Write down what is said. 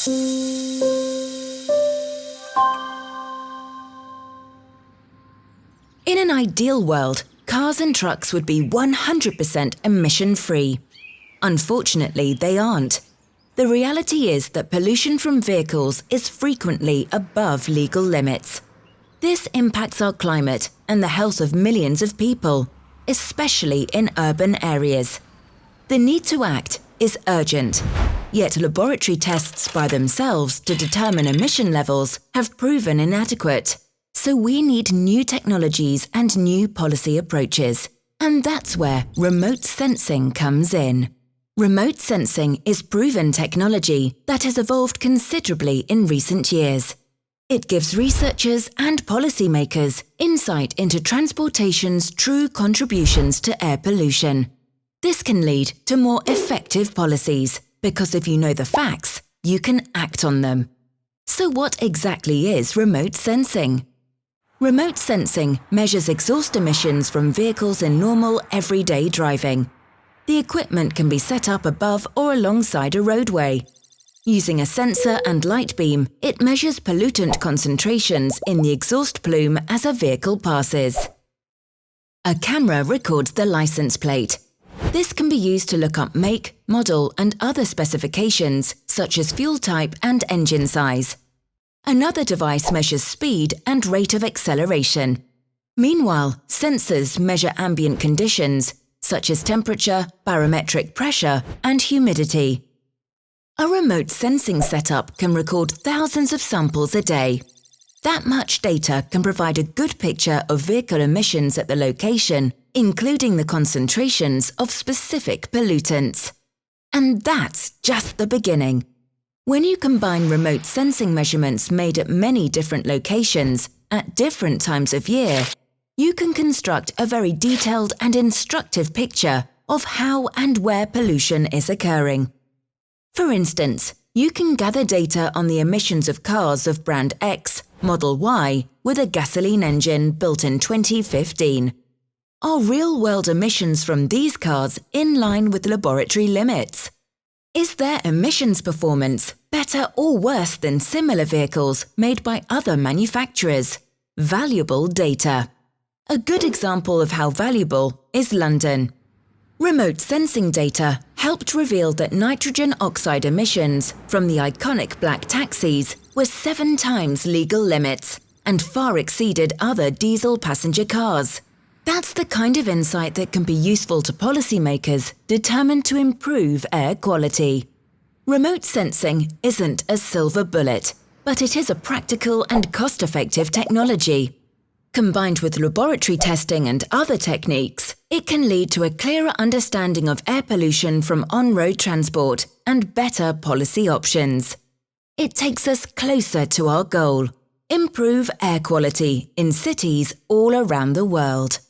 In an ideal world, cars and trucks would be 100% emission-free. Unfortunately, they aren't. The reality is that pollution from vehicles is frequently above legal limits. This impacts our climate and the health of millions of people, especially in urban areas. The need to act is urgent, yet laboratory tests by themselves to determine emission levels have proven inadequate. So we need new technologies and new policy approaches. And that's where remote sensing comes in. Remote sensing is proven technology that has evolved considerably in recent years. It gives researchers and policymakers insight into transportation's true contributions to air pollution. This can lead to more effective policies, because if you know the facts, you can act on them. So what exactly is remote sensing? Remote sensing measures exhaust emissions from vehicles in normal, everyday driving. The equipment can be set up above or alongside a roadway. Using a sensor and light beam, it measures pollutant concentrations in the exhaust plume as a vehicle passes. A camera records the license plate. This can be used to look up make, model, and other specifications, such as fuel type and engine size. Another device measures speed and rate of acceleration. Meanwhile, sensors measure ambient conditions, such as temperature, barometric pressure, and humidity. A remote sensing setup can record thousands of samples a day. That much data can provide a good picture of vehicle emissions at the location, including the concentrations of specific pollutants. And that's just the beginning. When you combine remote sensing measurements made at many different locations, at different times of year, you can construct a very detailed and instructive picture of how and where pollution is occurring. For instance, you can gather data on the emissions of cars of brand X, Model Y, with a gasoline engine built in 2015. Are real-world emissions from these cars in line with laboratory limits? Is their emissions performance better or worse than similar vehicles made by other manufacturers? Valuable data. A good example of how valuable is London. Remote sensing data helped reveal that nitrogen oxide emissions from the iconic black taxis were 7 times legal limits and far exceeded other diesel passenger cars. That's the kind of insight that can be useful to policymakers determined to improve air quality. Remote sensing isn't a silver bullet, but it is a practical and cost-effective technology. Combined with laboratory testing and other techniques, it can lead to a clearer understanding of air pollution from on-road transport and better policy options. It takes us closer to our goal: improve air quality in cities all around the world.